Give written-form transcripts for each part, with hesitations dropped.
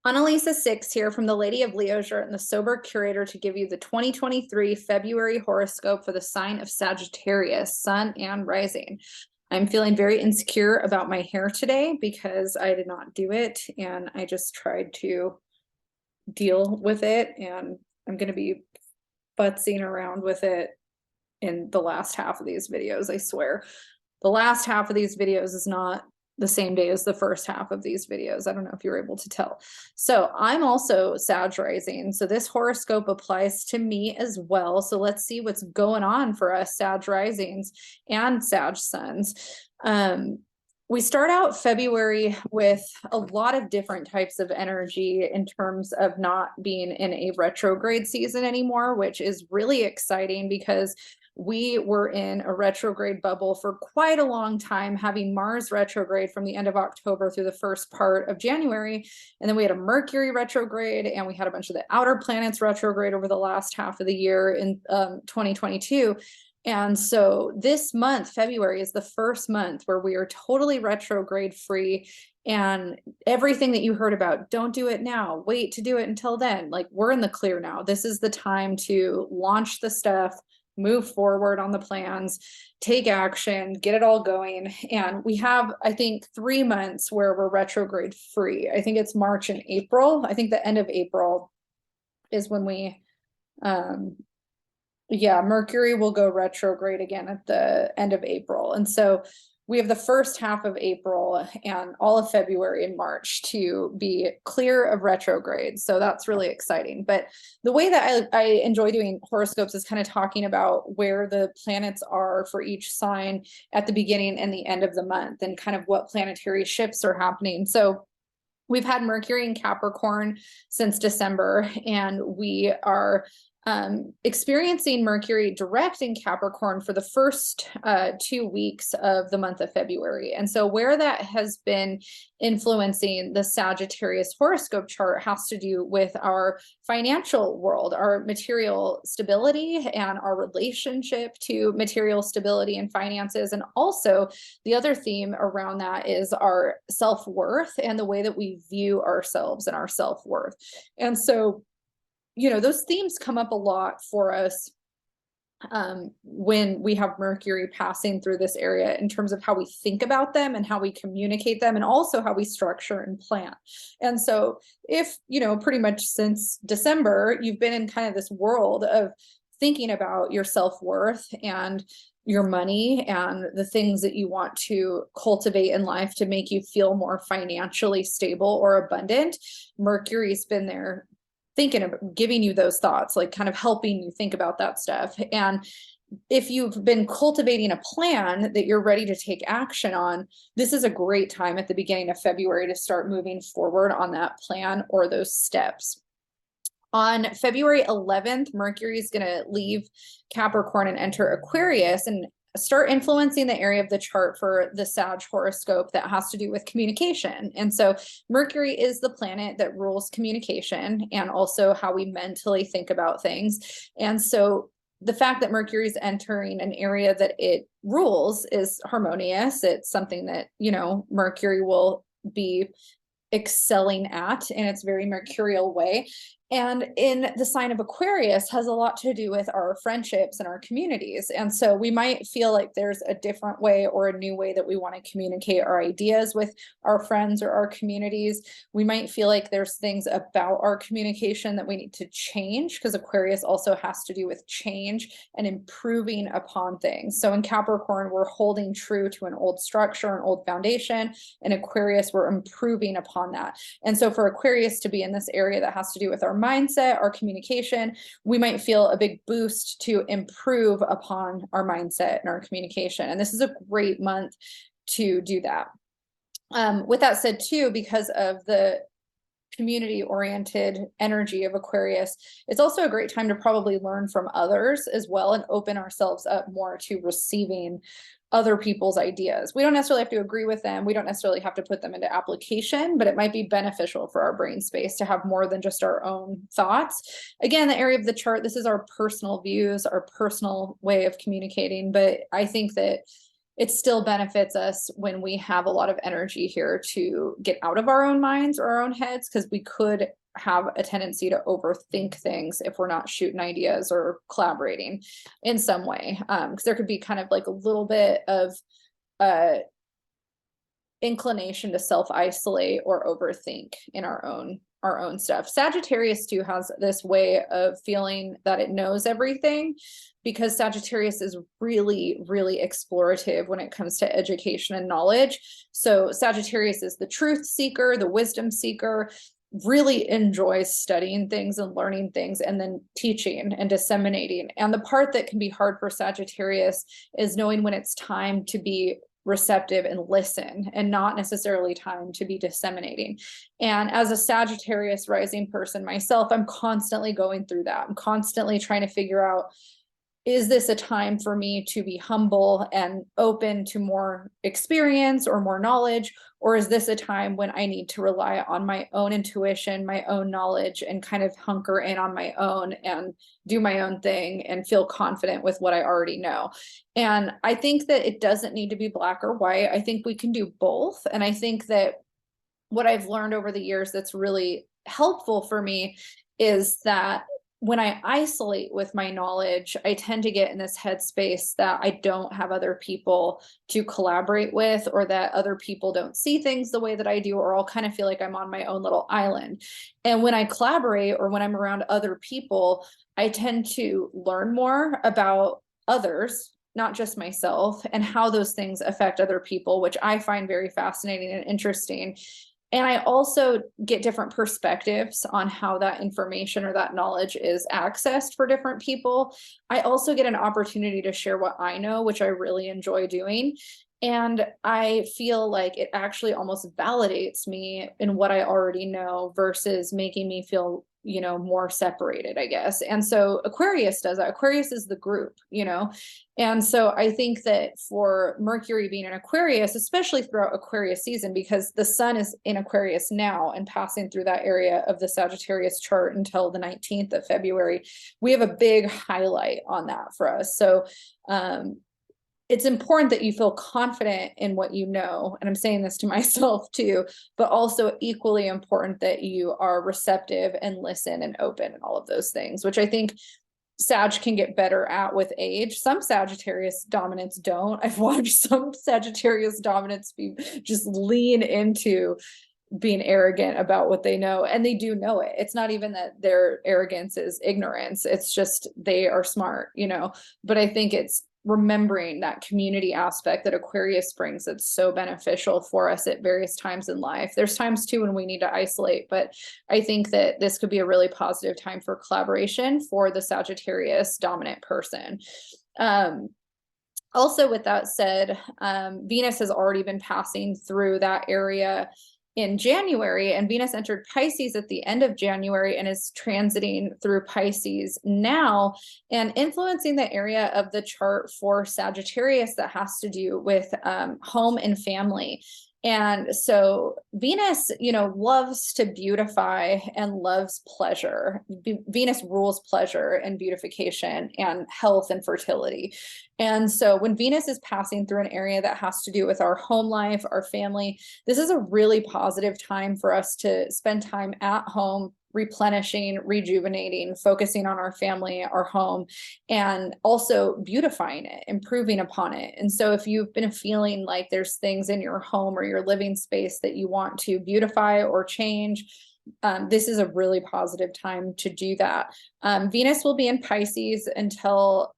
Annalisa Six here from the Lady of Leisure and the Sober Curator to give you the 2023 February horoscope for the sign of Sagittarius, Sun and Rising. I'm feeling very insecure about my hair today because I did not do it and I just tried to deal with it, and I'm going to be futzing around with it in the last half of these videos. I swear. The last half of these videos is not the same day as the first half of these videos. I don't know if you're able to tell. So I'm also Sag rising. So this horoscope applies to me as well. So let's see what's going on for us Sag risings and Sag suns. We start out February with a lot of different types of energy in terms of not being in a retrograde season anymore, which is really exciting because we were in a retrograde bubble for quite a long time, having Mars retrograde from the end of October through the first part of January. And then we had a Mercury retrograde, and we had a bunch of the outer planets retrograde over the last half of the year in 2022. And so this month, February, is the first month where we are totally retrograde free. And everything that you heard about, don't do it now, wait to do it until then. Like, we're in the clear now. This is the time to launch the stuff, move forward on the plans, take action, get it all going. And we have, I think, 3 months where we're retrograde free. I think it's March and April. I think the end of April is when we, yeah, Mercury will go retrograde again at the end of April. And so we have the first half of April and all of February and March to be clear of retrograde. So that's really exciting. But the way that I enjoy doing horoscopes is kind of talking about where the planets are for each sign at the beginning and the end of the month, and kind of what planetary shifts are happening. So we've had Mercury in Capricorn since December, and we are experiencing Mercury direct in Capricorn for the first 2 weeks of the month of February. And so where that has been influencing the Sagittarius horoscope chart has to do with our financial world, our material stability, and our relationship to material stability and finances. And also the other theme around that is our self-worth and the way that we view ourselves and our self-worth. And so, you know, those themes come up a lot for us when we have Mercury passing through this area, in terms of how we think about them and how we communicate them, and also how we structure and plan. And so if, you know, pretty much since December, you've been in kind of this world of thinking about your self-worth and your money and the things that you want to cultivate in life to make you feel more financially stable or abundant, Mercury's been there thinking of giving you those thoughts, like kind of helping you think about that stuff. And if you've been cultivating a plan that you're ready to take action on, this is a great time at the beginning of February to start moving forward on that plan or those steps. On February 11th, Mercury is going to leave Capricorn and enter Aquarius and start influencing the area of the chart for the Sag horoscope that has to do with communication. And so Mercury is the planet that rules communication and also how we mentally think about things. And so the fact that Mercury is entering an area that it rules is harmonious. It's something that, you know, Mercury will be excelling at in its very mercurial way. And in the sign of Aquarius has a lot to do with our friendships and our communities. And so we might feel like there's a different way or a new way that we want to communicate our ideas with our friends or our communities. We might feel like there's things about our communication that we need to change, because Aquarius also has to do with change and improving upon things. So in Capricorn, we're holding true to an old structure, an old foundation. In Aquarius, we're improving upon that. And so for Aquarius to be in this area that has to do with our mindset, our communication, we might feel a big boost to improve upon our mindset and our communication. And this is a great month to do that. With that said, too, because of the community-oriented energy of Aquarius, it's also a great time to probably learn from others as well and open ourselves up more to receiving other people's ideas. We don't necessarily have to agree with them. We don't necessarily have to put them into application, but it might be beneficial for our brain space to have more than just our own thoughts. Again, the area of the chart, this is our personal views, our personal way of communicating. But I think that it still benefits us when we have a lot of energy here to get out of our own minds or our own heads, because we could have a tendency to overthink things if we're not shooting ideas or collaborating in some way. Because there could be kind of like a little bit of inclination to self-isolate or overthink in our own stuff. Sagittarius too has this way of feeling that it knows everything, because Sagittarius is really, really explorative when it comes to education and knowledge. So Sagittarius is the truth seeker, the wisdom seeker, really enjoys studying things and learning things and then teaching and disseminating. And the part that can be hard for Sagittarius is knowing when it's time to be receptive and listen, and not necessarily time to be disseminating. And as a Sagittarius rising person myself, I'm constantly going through that. I'm constantly trying to figure out, is this a time for me to be humble and open to more experience or more knowledge? Or is this a time when I need to rely on my own intuition, my own knowledge, and kind of hunker in on my own and do my own thing and feel confident with what I already know? And I think that it doesn't need to be black or white. I think we can do both. And I think that what I've learned over the years that's really helpful for me is that when I isolate with my knowledge, I tend to get in this headspace that I don't have other people to collaborate with, or that other people don't see things the way that I do, or I'll kind of feel like I'm on my own little island. And when I collaborate or when I'm around other people, I tend to learn more about others, not just myself, and how those things affect other people, which I find very fascinating and interesting. And I also get different perspectives on how that information or that knowledge is accessed for different people. I also get an opportunity to share what I know, which I really enjoy doing. And I feel like it actually almost validates me in what I already know versus making me feel, more separated, I guess. And so Aquarius does that. Aquarius is the group, And so I think that for Mercury being in Aquarius, especially throughout Aquarius season, because the sun is in Aquarius now and passing through that area of the Sagittarius chart until the 19th of February, we have a big highlight on that for us. So, it's important that you feel confident in what you know. And I'm saying this to myself too, but also equally important that you are receptive and listen and open and all of those things, which I think Sag can get better at with age. Some Sagittarius dominants don't. I've watched some Sagittarius dominants just lean into being arrogant about what they know, and they do know it. It's not even that their arrogance is ignorance. It's just they are smart, but I think it's remembering that community aspect that Aquarius brings that's so beneficial for us at various times in life. There's times too when we need to isolate, but I think that this could be a really positive time for collaboration for the Sagittarius dominant person. Also, with that said, Venus has already been passing through that area in January, and Venus entered Pisces at the end of January and is transiting through Pisces now and influencing the area of the chart for Sagittarius that has to do with home and family. And so Venus, loves to beautify and loves pleasure. Venus rules pleasure and beautification and health and fertility. And so when Venus is passing through an area that has to do with our home life, our family, this is a really positive time for us to spend time at home, replenishing, rejuvenating, focusing on our family, our home, and also beautifying it, improving upon it. And so if you've been feeling like there's things in your home or your living space that you want to beautify or change, this is a really positive time to do that. Venus will be in Pisces until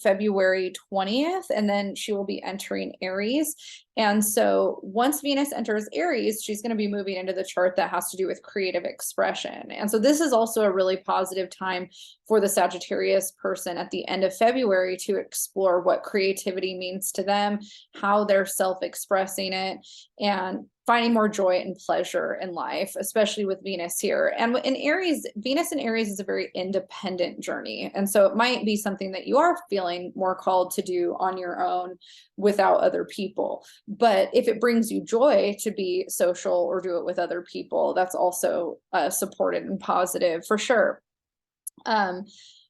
February 20th, and then she will be entering Aries. And so once Venus enters Aries, she's going to be moving into the chart that has to do with creative expression. And so this is also a really positive time for the Sagittarius person at the end of February to explore what creativity means to them, how they're self-expressing it, and finding more joy and pleasure in life, especially with Venus here. And in Aries, Venus in Aries is a very independent journey. And so it might be something that you are feeling more called to do on your own without other people. But if it brings you joy to be social or do it with other people, that's also supported and positive for sure.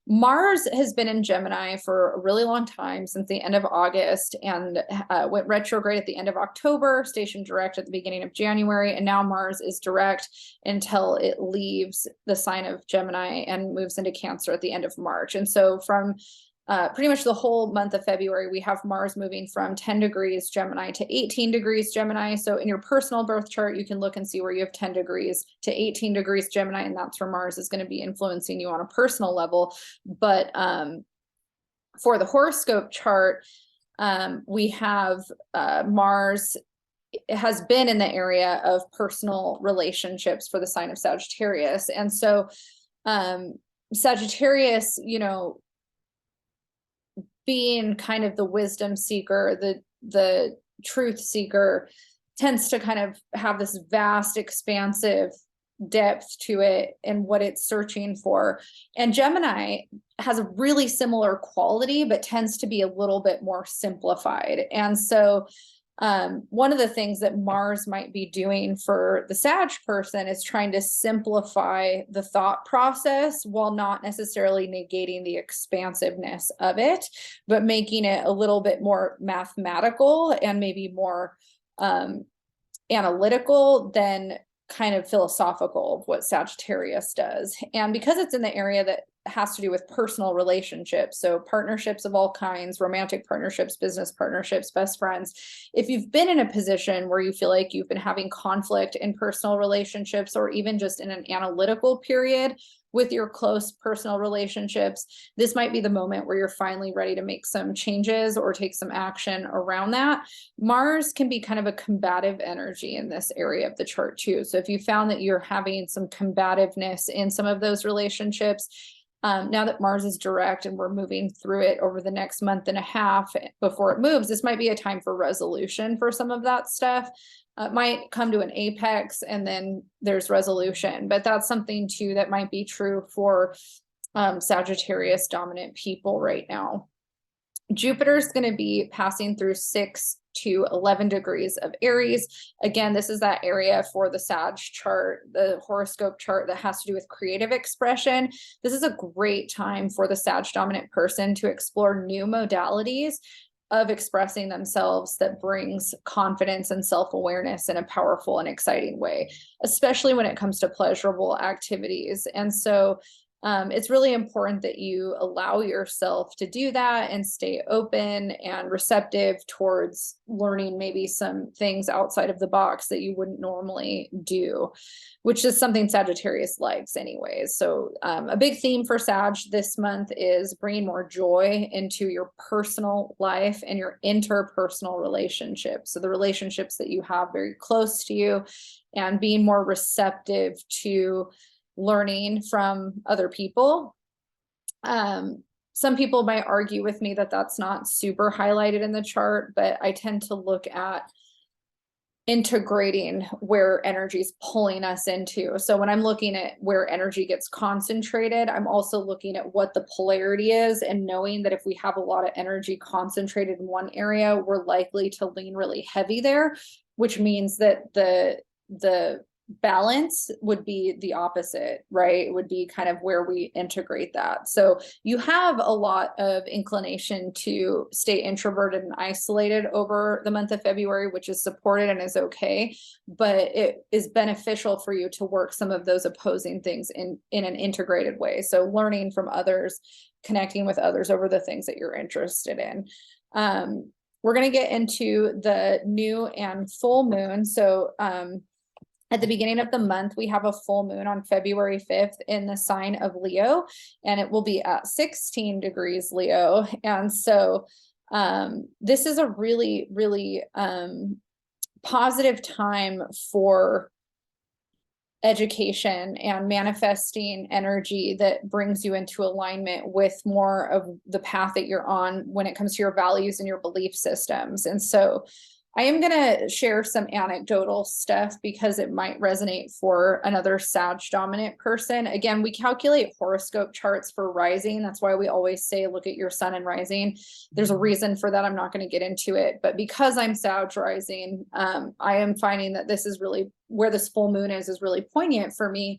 Mars has been in Gemini for a really long time, since the end of August, and went retrograde at the end of October, stationed direct at the beginning of January, and now Mars is direct until it leaves the sign of Gemini and moves into Cancer at the end of March. And so from pretty much the whole month of February, we have Mars moving from 10 degrees Gemini to 18 degrees Gemini. So in your personal birth chart, you can look and see where you have 10 degrees to 18 degrees Gemini, and that's where Mars is going to be influencing you on a personal level. But for the horoscope chart, we have Mars has been in the area of personal relationships for the sign of Sagittarius. And so Sagittarius, you know, being kind of the wisdom seeker, the truth seeker, tends to kind of have this vast, expansive depth to it and what it's searching for. And Gemini has a really similar quality, but tends to be a little bit more simplified. And so one of the things that Mars might be doing for the Sag person is trying to simplify the thought process while not necessarily negating the expansiveness of it, but making it a little bit more mathematical and maybe more analytical than kind of philosophical of what Sagittarius does. And because it's in the area that has to do with personal relationships, so partnerships of all kinds, romantic partnerships, business partnerships, best friends, if you've been in a position where you feel like you've been having conflict in personal relationships, or even just in an analytical period with your close personal relationships, this might be the moment where you're finally ready to make some changes or take some action around that. Mars can be kind of a combative energy in this area of the chart too. So if you found that you're having some combativeness in some of those relationships, now that Mars is direct and we're moving through it over the next month and a half before it moves, this might be a time for resolution for some of that stuff. It might come to an apex and then there's resolution, but that's something too that might be true for Sagittarius dominant people right now. Jupiter is going to be passing through 6 to 11 degrees of Aries. Again, this is that area for the Sag chart, the horoscope chart that has to do with creative expression. This is a great time for the Sag dominant person to explore new modalities of expressing themselves that brings confidence and self-awareness in a powerful and exciting way, especially when it comes to pleasurable activities. And so it's really important that you allow yourself to do that and stay open and receptive towards learning maybe some things outside of the box that you wouldn't normally do, which is something Sagittarius likes anyways. So a big theme for Sag this month is bringing more joy into your personal life and your interpersonal relationships. So the relationships that you have very close to you, and being more receptive to learning from other people. Some people might argue with me that that's not super highlighted in the chart, but I tend to look at integrating where energy is pulling us into. So when I'm looking at where energy gets concentrated, I'm also looking at what the polarity is, and knowing that if we have a lot of energy concentrated in one area, we're likely to lean really heavy there, which means that the balance would be the opposite, right? It would be kind of where we integrate that. So you have a lot of inclination to stay introverted and isolated over the month of February, which is supported and is okay, but it is beneficial for you to work some of those opposing things in an integrated way. So learning from others, connecting with others over the things that you're interested in. We're going to get into the new and full moon. So at the beginning of the month, we have a full moon on February 5th in the sign of Leo, and it will be at 16 degrees Leo. And so this is a really, really positive time for education and manifesting energy that brings you into alignment with more of the path that you're on when it comes to your values and your belief systems. And so I am going to share some anecdotal stuff because it might resonate for another Sag dominant person. Again, we calculate horoscope charts for rising. That's why we always say, look at your sun and rising. There's a reason for that. I'm not going to get into it, but because I'm Sag rising, I am finding that this is really where this full moon is really poignant for me.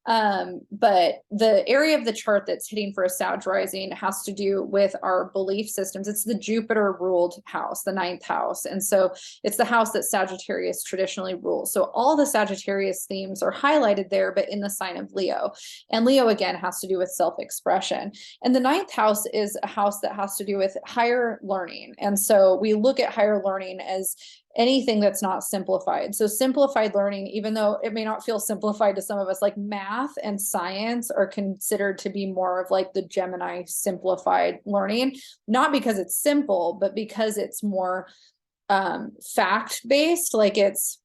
But the area of the chart that's hitting for a Sag rising has to do with our belief systems. It's the Jupiter ruled house, the 9th house. And so it's the house that Sagittarius traditionally rules. So all the Sagittarius themes are highlighted there, but in the sign of Leo. And Leo, again, has to do with self-expression. And the 9th house is a house that has to do with higher learning. And so we look at higher learning as anything that's not simplified. So simplified learning, even though it may not feel simplified to some of us, like math and science are considered to be more of like the Gemini simplified learning, not because it's simple, but because it's more fact based, like it's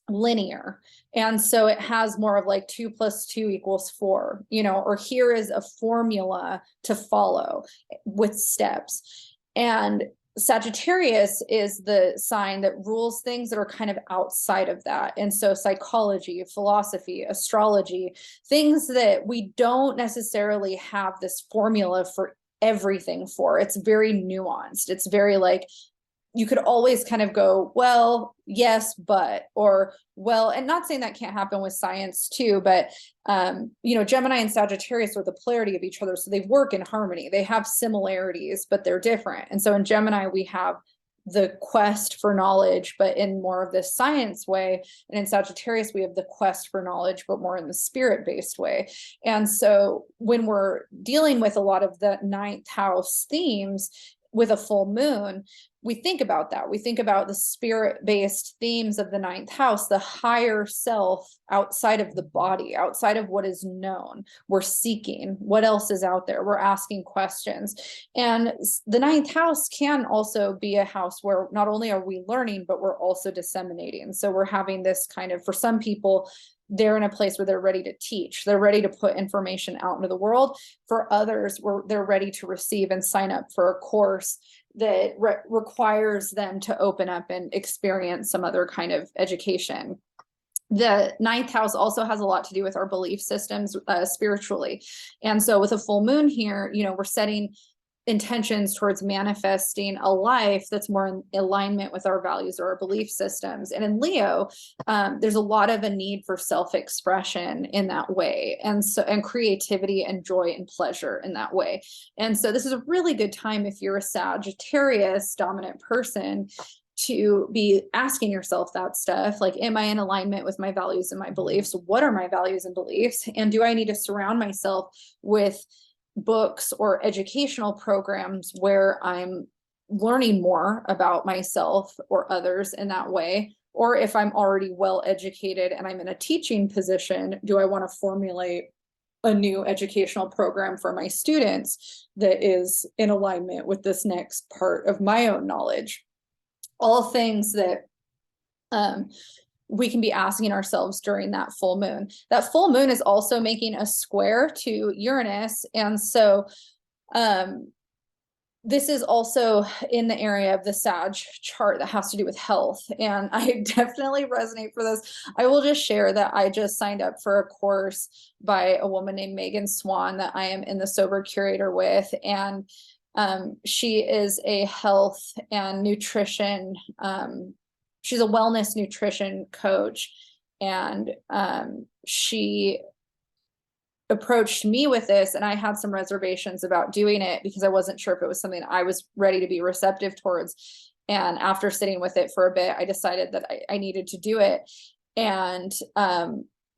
linear. And so it has more of like 2 + 2 = 4, you know, or here is a formula to follow with steps. And Sagittarius is the sign that rules things that are kind of outside of that. And so psychology, philosophy, astrology, things that we don't necessarily have this formula for everything for. It's very nuanced. It's very like, you could always kind of go, well, yes, but, or, well, and not saying that can't happen with science too, but, you know, Gemini and Sagittarius are the polarity of each other. So they work in harmony. They have similarities, but they're different. And so in Gemini, we have the quest for knowledge, but in more of this science way. And in Sagittarius, we have the quest for knowledge, but more in the spirit-based way. And so when we're dealing with a lot of the 9th house themes with a full moon, we think about that. We think about the spirit-based themes of the 9th house, the higher self outside of the body, outside of what is known. We're seeking what else is out there. We're asking questions. And the 9th house can also be a house where not only are we learning, but we're also disseminating. So we're having this kind of, for some people, they're in a place where they're ready to teach. They're ready to put information out into the world. For others, they're ready to receive and sign up for a course that requires them to open up and experience some other kind of education. The 9th house also has a lot to do with our belief systems spiritually. And so with a full moon here, you know, we're setting intentions towards manifesting a life that's more in alignment with our values or our belief systems. And in Leo, there's a lot of a need for self-expression in that way, and creativity and joy and pleasure in that way. And so this is a really good time if you're a Sagittarius dominant person to be asking yourself that stuff, like, am I in alignment with my values and my beliefs? What are my values and beliefs? And do I need to surround myself with books or educational programs where I'm learning more about myself or others in that way? Or if I'm already well educated and I'm in a teaching position, do I want to formulate a new educational program for my students that is in alignment with this next part of my own knowledge? All things that we can be asking ourselves during that full moon. That full moon is also making a square to Uranus. And so this is also in the area of the Sag chart that has to do with health. And I definitely resonate for this. I will just share that I just signed up for a course by a woman named Megan Swan that I am in the Sober Curator with. And she is a health and nutrition, she's a wellness nutrition coach. And she approached me with this, and I had some reservations about doing it because I wasn't sure if it was something I was ready to be receptive towards. And after sitting with it for a bit, I decided that I needed to do it. And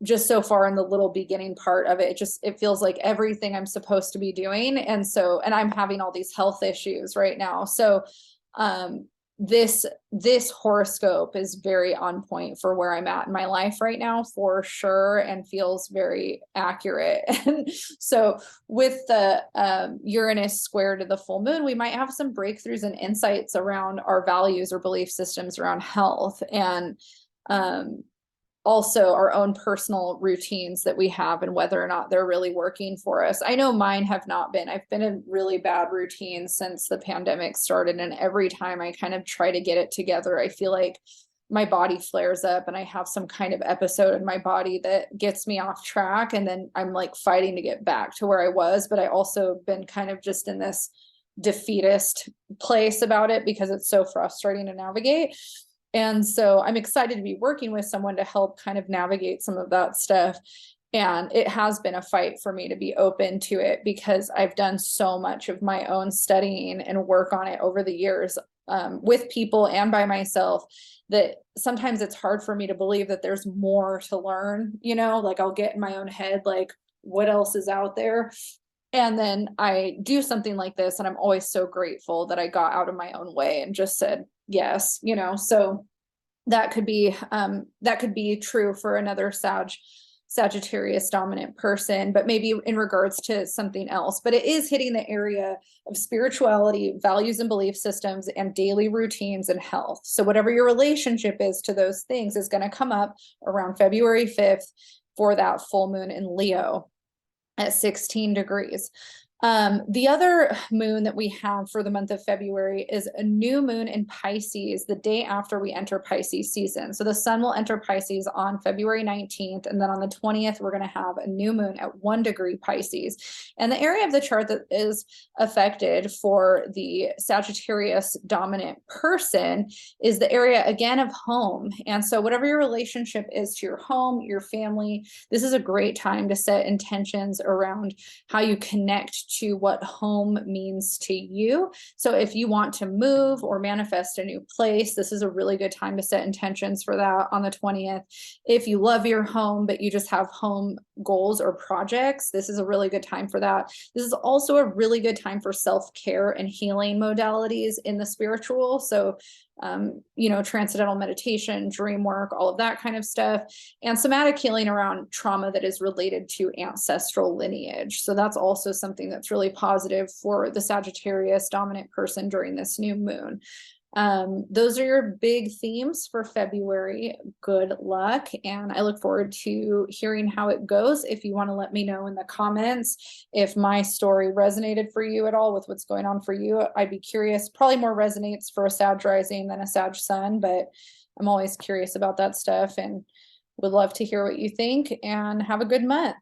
just so far in the little beginning part of it, it feels like everything I'm supposed to be doing. And I'm having all these health issues right now. So this horoscope is very on point for where I'm at in my life right now, for sure, and feels very accurate. And so with the Uranus square to the full moon, we might have some breakthroughs and insights around our values or belief systems around health, and also our own personal routines that we have and whether or not they're really working for us. I know mine have not been. I've been in really bad routines since the pandemic started, and every time I kind of try to get it together, I feel like my body flares up and I have some kind of episode in my body that gets me off track, and then I'm like fighting to get back to where I was. But I also been kind of just in this defeatist place about it because it's so frustrating to navigate. And so I'm excited to be working with someone to help kind of navigate some of that stuff. And it has been a fight for me to be open to it because I've done so much of my own studying and work on it over the years, with people and by myself, that sometimes it's hard for me to believe that there's more to learn, like I'll get in my own head, like what else is out there? And then I do something like this, and I'm always so grateful that I got out of my own way and just said yes, so that could be true for another Sagittarius dominant person, but maybe in regards to something else. But it is hitting the area of spirituality, values and belief systems, and daily routines and health. So whatever your relationship is to those things is going to come up around February 5th for that full moon in Leo at 16 degrees. The other moon that we have for the month of February is a new moon in Pisces the day after we enter Pisces season. So the sun will enter Pisces on February 19th. And then on the 20th, we're going to have a new moon at 1 degree Pisces. And the area of the chart that is affected for the Sagittarius dominant person is the area again of home. And so whatever your relationship is to your home, your family, this is a great time to set intentions around how you connect to what home means to you. So if you want to move or manifest a new place, this is a really good time to set intentions for that on the 20th. If you love your home, but you just have home goals or projects, this is a really good time for that. This is also a really good time for self-care and healing modalities in the spiritual. So transcendental meditation, dream work, all of that kind of stuff, and somatic healing around trauma that is related to ancestral lineage. So that's also something that's really positive for the Sagittarius dominant person during this new moon. Those are your big themes for February. Good luck, and I look forward to hearing how it goes. If you want to let me know in the comments if my story resonated for you at all with what's going on for you, I'd be curious. Probably more resonates for a Sag rising than a Sag sun, but I'm always curious about that stuff and would love to hear what you think, and have a good month.